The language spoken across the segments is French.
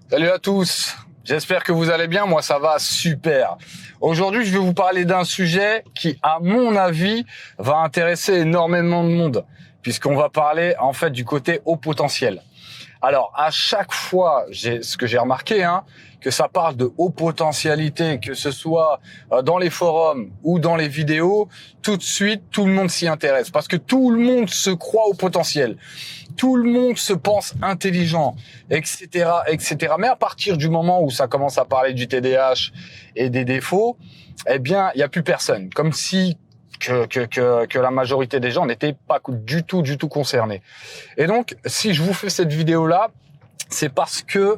Salut à tous, j'espère que vous allez bien, moi ça va super. Aujourd'hui je vais vous parler d'un sujet qui à mon avis va intéresser énormément de monde, puisqu'on va parler en fait du côté haut potentiel. Alors à chaque fois, ce que j'ai remarqué, que ça parle de haut potentialité, que ce soit dans les forums ou dans les vidéos, tout de suite tout le monde s'y intéresse, parce que tout le monde se croit au potentiel. Tout le monde se pense intelligent, etc., etc. Mais à partir du moment où ça commence à parler du TDAH et des défauts, eh bien, il n'y a plus personne. Comme si que la majorité des gens n'étaient pas du tout concernés. Et donc, si je vous fais cette vidéo-là, c'est parce que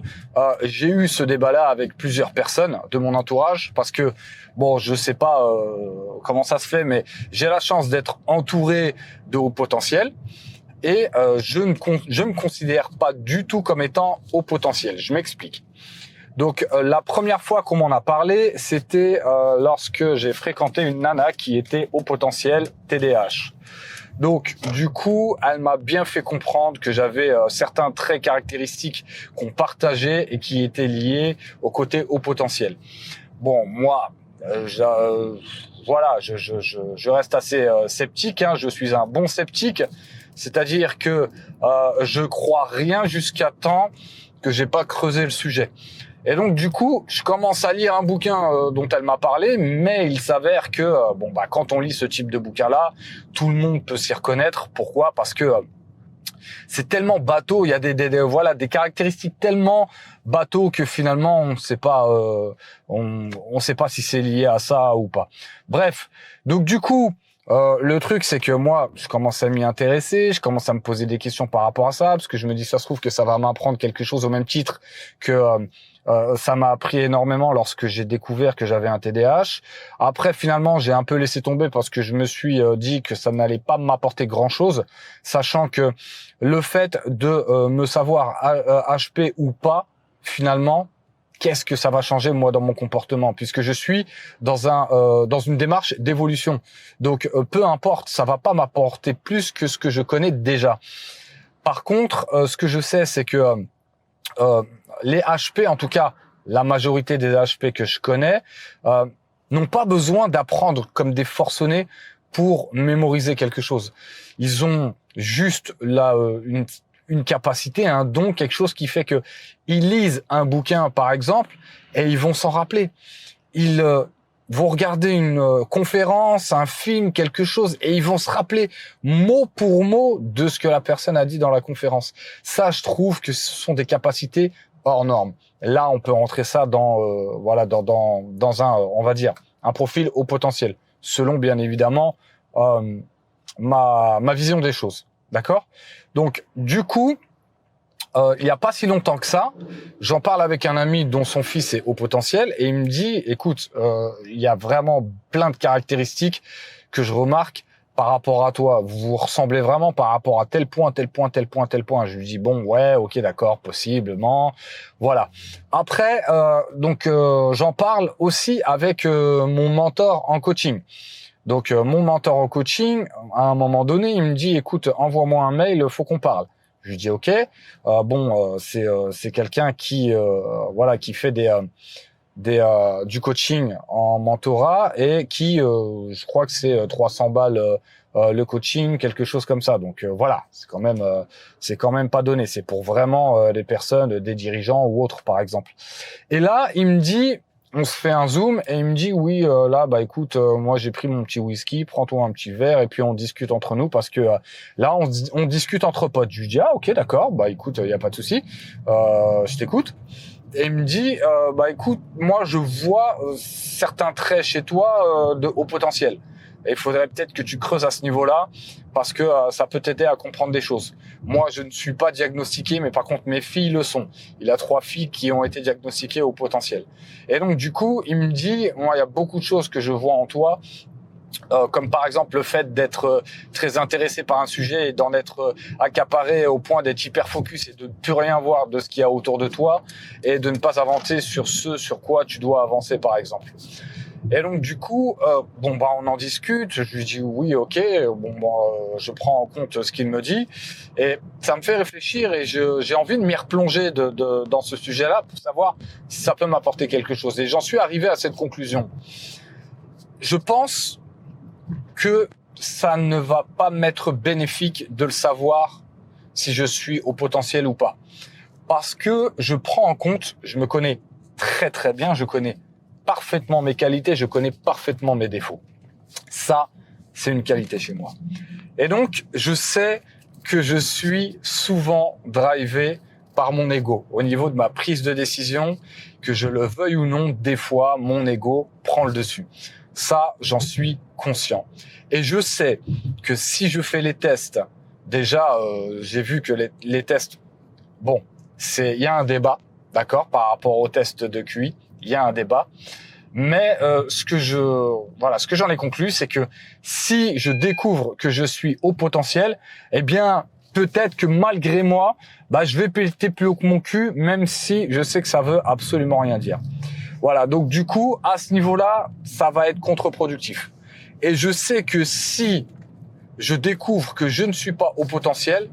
j'ai eu ce débat-là avec plusieurs personnes de mon entourage, parce que, bon, je sais pas comment ça se fait, mais j'ai la chance d'être entouré de hauts potentiels. Et je me considère pas du tout comme étant haut potentiel. Je m'explique. Donc la première fois qu'on m'en a parlé, c'était lorsque j'ai fréquenté une nana qui était haut potentiel TDAH. Donc du coup, elle m'a bien fait comprendre que j'avais certains traits caractéristiques qu'on partageait et qui étaient liés au côté haut potentiel. Bon, moi, je reste assez sceptique. Je suis un bon sceptique. C'est-à-dire que je crois rien jusqu'à temps que j'ai pas creusé le sujet. Et donc du coup, je commence à lire un bouquin dont elle m'a parlé, mais il s'avère que quand on lit ce type de bouquin-là, tout le monde peut s'y reconnaître. Pourquoi ? Parce que c'est tellement bateau, il y a des caractéristiques tellement bateau que finalement on sait pas si c'est lié à ça ou pas. Bref, donc du coup, le truc, c'est que moi, je commence à m'y intéresser, je commence à me poser des questions par rapport à ça, parce que je me dis, ça se trouve que ça va m'apprendre quelque chose au même titre que ça m'a appris énormément lorsque j'ai découvert que j'avais un TDAH. Après, finalement, j'ai un peu laissé tomber parce que je me suis dit que ça n'allait pas m'apporter grand-chose, sachant que le fait de me savoir HP ou pas, finalement, qu'est-ce que ça va changer moi dans mon comportement, puisque je suis dans une démarche d'évolution. Donc peu importe, ça va pas m'apporter plus que ce que je connais déjà. Par contre, ce que je sais, c'est que les HP, en tout cas la majorité des HP que je connais, n'ont pas besoin d'apprendre comme des forcenés pour mémoriser quelque chose. Ils ont juste une capacité, un don, quelque chose qui fait que ils lisent un bouquin, par exemple, et ils vont s'en rappeler. Ils vont regarder une conférence, un film, quelque chose, et ils vont se rappeler mot pour mot de ce que la personne a dit dans la conférence. Ça, je trouve que ce sont des capacités hors normes. Là, on peut rentrer ça dans un, on va dire, un profil haut potentiel, selon bien évidemment ma vision des choses. D'accord ? Donc, du coup, il n'y a pas si longtemps que ça, j'en parle avec un ami dont son fils est haut potentiel et il me dit, écoute, il y a vraiment plein de caractéristiques que je remarque par rapport à toi. Vous vous ressemblez vraiment par rapport à tel point, tel point, tel point, tel point. Je lui dis, bon, ouais, ok, d'accord, possiblement. Voilà. Après, j'en parle aussi avec mon mentor en coaching. Donc mon mentor en coaching, à un moment donné, il me dit, écoute, envoie-moi un mail, faut qu'on parle. Je lui dis ok. C'est quelqu'un qui qui fait du coaching en mentorat et qui je crois que c'est 300 balles le coaching, quelque chose comme ça. Donc voilà, c'est quand même pas donné. C'est pour vraiment des personnes, des dirigeants ou autres par exemple. Et là, il me dit, on se fait un zoom et il me dit oui écoute, moi j'ai pris mon petit whisky, prends-toi un petit verre et puis on discute entre nous parce que là on discute entre potes. Je lui dis ah ok d'accord, écoute, y a pas de souci, je t'écoute. Et il me dit écoute, moi je vois certains traits chez toi de haut potentiel. Et il faudrait peut-être que tu creuses à ce niveau-là parce que ça peut t'aider à comprendre des choses. Moi, je ne suis pas diagnostiqué, mais par contre, mes filles le sont. Il a 3 filles qui ont été diagnostiquées au potentiel. Et donc, du coup, il me dit, moi, il y a beaucoup de choses que je vois en toi, comme par exemple le fait d'être très intéressé par un sujet et d'en être accaparé au point d'être hyper focus et de ne plus rien voir de ce qu'il y a autour de toi et de ne pas avancer sur ce sur quoi tu dois avancer, par exemple. Et donc du coup, on en discute. Je lui dis oui, ok. Je prends en compte ce qu'il me dit, et ça me fait réfléchir. Et j'ai envie de m'y replonger dans ce sujet-là pour savoir si ça peut m'apporter quelque chose. Et j'en suis arrivé à cette conclusion. Je pense que ça ne va pas m'être bénéfique de le savoir si je suis au potentiel ou pas. Parce que je prends en compte, je me connais très très bien, je connais parfaitement mes qualités, je connais parfaitement mes défauts. Ça, c'est une qualité chez moi. Et donc, je sais que je suis souvent drivé par mon ego. Au niveau de ma prise de décision, que je le veuille ou non, des fois, mon ego prend le dessus. Ça, j'en suis conscient. Et je sais que si je fais les tests, déjà, j'ai vu que les tests, il y a un débat, d'accord, par rapport aux tests de QI, il y a un débat. Mais ce que j'en ai conclu, c'est que si je découvre que je suis au potentiel, eh bien, peut-être que malgré moi, je vais péter plus haut que mon cul, même si je sais que ça veut absolument rien dire. Voilà, donc du coup, à ce niveau-là, ça va être contre-productif. Et je sais que si je découvre que je ne suis pas au potentiel,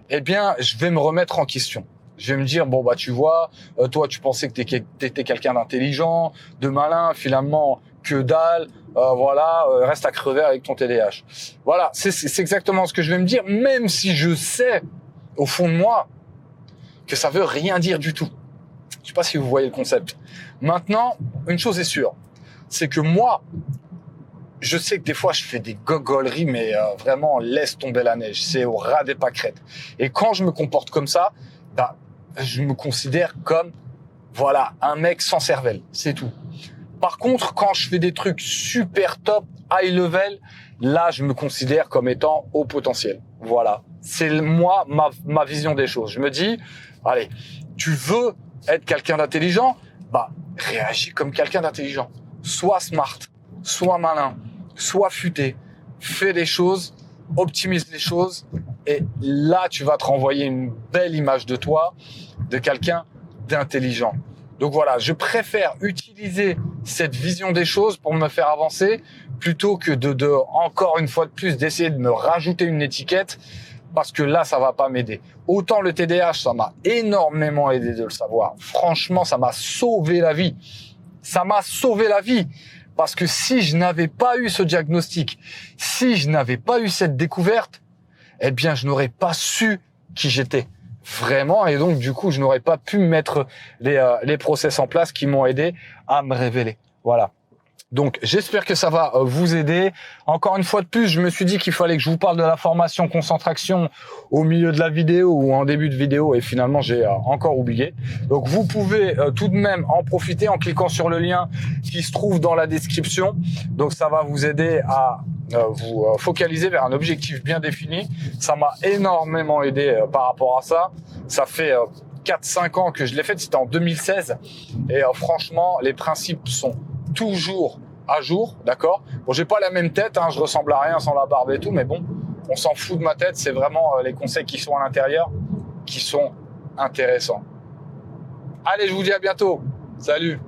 eh bien, je vais me remettre en question. Je vais me dire, tu vois, toi, tu pensais que t'étais quelqu'un d'intelligent, de malin, finalement, que dalle, reste à crever avec ton TDAH. Voilà, c'est exactement ce que je vais me dire, même si je sais, au fond de moi, que ça veut rien dire du tout. Je sais pas si vous voyez le concept. Maintenant, une chose est sûre, c'est que moi, je sais que des fois, je fais des gogoleries, mais vraiment, laisse tomber la neige. C'est au ras des pâquerettes. Et quand je me comporte comme ça, je me considère comme, un mec sans cervelle. C'est tout. Par contre, quand je fais des trucs super top, high level, là, je me considère comme étant au potentiel. Voilà. C'est moi, ma vision des choses. Je me dis, allez, tu veux être quelqu'un d'intelligent? Réagis comme quelqu'un d'intelligent. Sois smart, sois malin, sois futé. Fais des choses, optimise les choses. Et là, tu vas te renvoyer une belle image de toi, de quelqu'un d'intelligent. Donc voilà, je préfère utiliser cette vision des choses pour me faire avancer plutôt que de encore une fois de plus, d'essayer de me rajouter une étiquette, parce que là, ça va pas m'aider. Autant le TDAH, ça m'a énormément aidé de le savoir. Franchement, ça m'a sauvé la vie. Ça m'a sauvé la vie. Parce que si je n'avais pas eu ce diagnostic, si je n'avais pas eu cette découverte, eh bien, je n'aurais pas su qui j'étais. Vraiment. Et donc, du coup, je n'aurais pas pu mettre les process en place qui m'ont aidé à me révéler. Voilà. Donc, j'espère que ça va vous aider. Encore une fois de plus, je me suis dit qu'il fallait que je vous parle de la formation concentration au milieu de la vidéo ou en début de vidéo, et finalement, j'ai encore oublié. Donc, vous pouvez tout de même en profiter en cliquant sur le lien qui se trouve dans la description. Donc, ça va vous aider à vous focaliser vers un objectif bien défini. Ça m'a énormément aidé par rapport à ça. Ça fait 4-5 ans que je l'ai fait. C'était en 2016. Et franchement, les principes sont toujours à jour, d'accord. J'ai pas la même tête, je ressemble à rien sans la barbe et tout, mais bon, on s'en fout de ma tête. C'est vraiment les conseils qui sont à l'intérieur qui sont intéressants. Allez, je vous dis à bientôt. Salut.